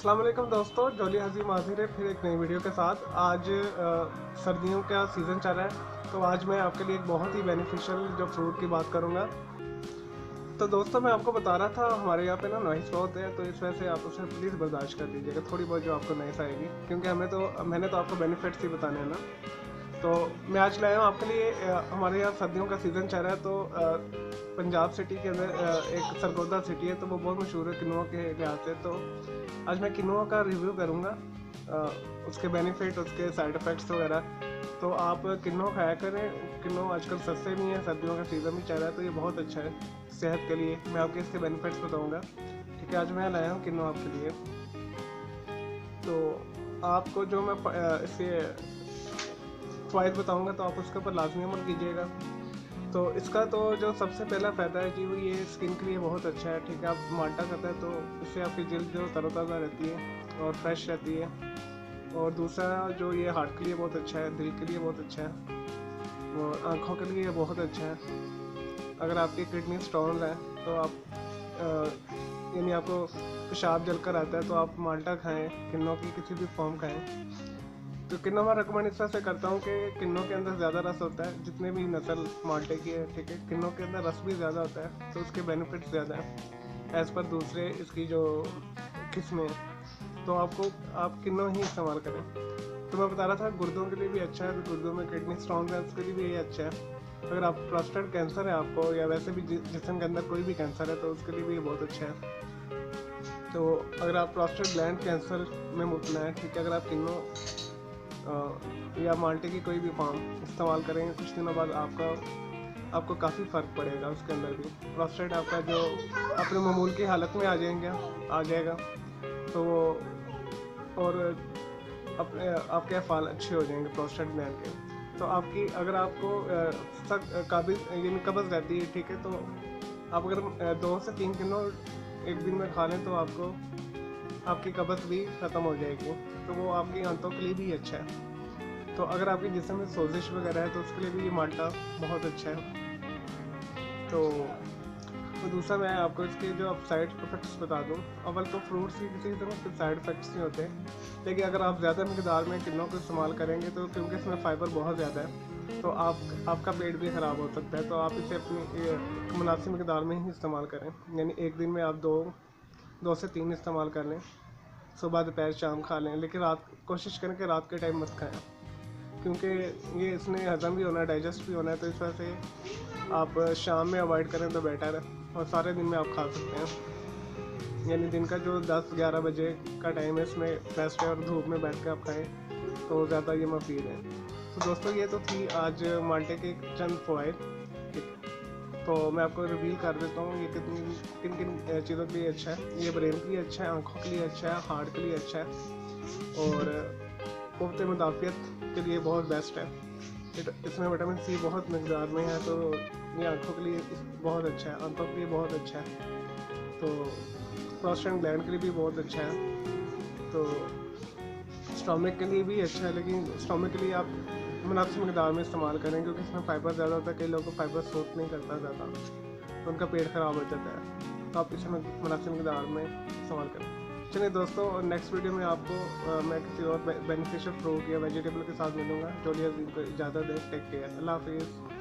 अस्सलाम वालेकुम दोस्तों, जॉली हज़ीम हाजिर है फिर एक नई वीडियो के साथ। आज सर्दियों का सीज़न चल रहा है, तो आज मैं आपके लिए एक बहुत ही बेनिफिशियल जो फ्रूट की बात करूंगा। तो दोस्तों, मैं आपको बता रहा था हमारे यहाँ पे ना नॉइस बहुत है, तो इस वजह से आप उसे प्लीज़ बर्दाश्त कर लीजिएगा थोड़ी बहुत जो आपको नॉइस आएगी, क्योंकि मैंने तो आपको बेनिफिट्स ही बताने हैं ना। तो मैं आज लाया हूँ आपके लिए हमारे यहाँ सर्दियों का सीज़न चल रहा है, तो पंजाब सिटी के अंदर एक सरगोदा सिटी है, तो वो बहुत मशहूर है किन्नुआ के लिहाज से। तो आज मैं किन्नुआ का रिव्यू करूँगा, उसके बेनिफिट, उसके साइड इफ़ेक्ट्स वगैरह। तो आप किन्नुआ खाया करें। किन्नुआ आजकल सस्ते भी हैं, सर्दियों का सीज़न भी चल रहा है, तो ये बहुत अच्छा है सेहत के लिए। मैं आपके इसके बेनिफिट्स बताऊँगा। ठीक है, आज मैं लाया हूँ किन्नुआ आपके लिए। तो आपको जो मैं इसके फ़ायदे बताऊँगा, तो आप उसके ऊपर लाजमी अमल कीजिएगा। तो इसका तो जो सबसे पहला फ़ायदा है जी, वो ये स्किन के लिए बहुत अच्छा है। ठीक है, आप माल्टा करते हैं तो इससे आपकी जल्द जो तरोताज़ा रहती है और फ्रेश रहती है। और दूसरा जो ये हार्ट के लिए बहुत अच्छा है, दिल के लिए बहुत अच्छा है, और आँखों के लिए बहुत अच्छा है। अगर आपकी किडनी स्टोन है तो आप यानी आपको पेशाब जलकर आता है, तो आप माल्टा खाएँ, किन्नों की किसी भी फॉर्म खाएँ। तो किन्नों में रिकमेंड इस तरह से करता हूँ कि किन्नों के अंदर ज़्यादा रस होता है, जितने भी नस्ल माल्टे की है। ठीक है, किन्नों के अंदर रस भी ज़्यादा होता है, तो उसके बेनिफिट्स ज़्यादा हैं एज़ पर दूसरे इसकी जो किस्में। तो आप किन्नों ही इस्तेमाल करें। तो मैं बता रहा था गुर्दों के लिए भी अच्छा है, तो गुर्दों में किडनी स्टोन है उसके लिए भी ये अच्छा है। अगर आप प्रोस्टेट कैंसर है आपको, या वैसे भी जिस्म के अंदर कोई भी कैंसर है, तो उसके लिए भी ये बहुत अच्छा है। तो अगर आप प्रोस्टेट ग्लैंड कैंसर में मुबतला है, ठीक है, अगर आप किन्नों या माल्टे की कोई भी फॉर्म इस्तेमाल करेंगे, कुछ दिनों बाद आपको काफ़ी फ़र्क पड़ेगा उसके अंदर भी। प्रोस्टेट आपका जो अपने मामूल की हालत में आ जाएगा, तो वो और अपने आपके अफ़ाल अच्छे हो जाएंगे प्रोस्टेट ग्लैंड के। तो आपकी अगर आपको सख्त काबिज यानी कब्ज़ रहती है, ठीक है, तो आप अगर 2 से 3 किलो एक दिन में खा लें, तो आपकी कब्ज़ भी ख़त्म हो जाएगी। तो वो आपकी आंतों के लिए भी अच्छा है। तो अगर आपके जिस्म में सोजिश वगैरह है, तो उसके लिए भी ये माल्टा बहुत अच्छा है। तो दूसरा मैं आपको इसके जो अब साइड इफ़ेक्ट्स बता दूं। अव्वल तो फ्रूट्स की किसी तरह के साइड इफ़ेक्ट्स नहीं होते, लेकिन अगर आप ज़्यादा मकदार में किन्नों को इस्तेमाल करेंगे, तो क्योंकि इसमें फ़ाइबर बहुत ज़्यादा है, तो आपका पेट भी ख़राब हो सकता है। तो आप इसे अपनी मुनासिब मकदार में ही इस्तेमाल करें, यानी एक दिन में आप दो से 3 इस्तेमाल कर लें। सुबह दोपहर शाम खा लें, लेकिन कोशिश करें कि रात के टाइम मत खाएं, क्योंकि ये इसने हज़म भी होना है, डाइजेस्ट भी होना है। तो इस वजह से आप शाम में अवॉइड करें तो बेटर है, और सारे दिन में आप खा सकते हैं। यानी दिन का जो 10-11 बजे का टाइम है, इसमें बेस्ट है, और धूप में बैठ के आप खाएँ तो ज़्यादा ये मुफीद है। तो दोस्तों, ये तो थी आज माल्टे के चंद फ़वाइद। तो मैं आपको रिवील कर देता हूँ ये किन किन चीज़ों के लिए अच्छा है। ये ब्रेन के लिए अच्छा है, आँखों के लिए अच्छा है, हार्ट के लिए अच्छा है, और क़ुव्वत मुदाफ़ियत के लिए बहुत बेस्ट है। इसमें विटामिन सी बहुत मकदार में है, तो ये आँखों के लिए बहुत अच्छा है, आंतों के लिए बहुत अच्छा है। तो प्रोस्टेट ग्लैंड के लिए भी बहुत अच्छा है। तो स्टमक के लिए भी अच्छा है, लेकिन स्टमक के लिए आप मुनासिब मकदार में इस्तेमाल करें, क्योंकि इसमें फ़ाइबर ज़्यादा होता है। कई लोगों को फ़ाइबर सूट नहीं करता ज़्यादा, तो उनका पेट ख़राब हो जाता है। तो आप इसे मुनासिब मकदार में इस्तेमाल करें। चलिए दोस्तों, नेक्स्ट वीडियो में आपको मैं किसी और बेनिफिशियल फ्रूट या वेजिटेबल के साथ मिलूँगा। जॉली हज़ीम को इजाज़त दें। Take care. अल्लाह हाफ़िज़।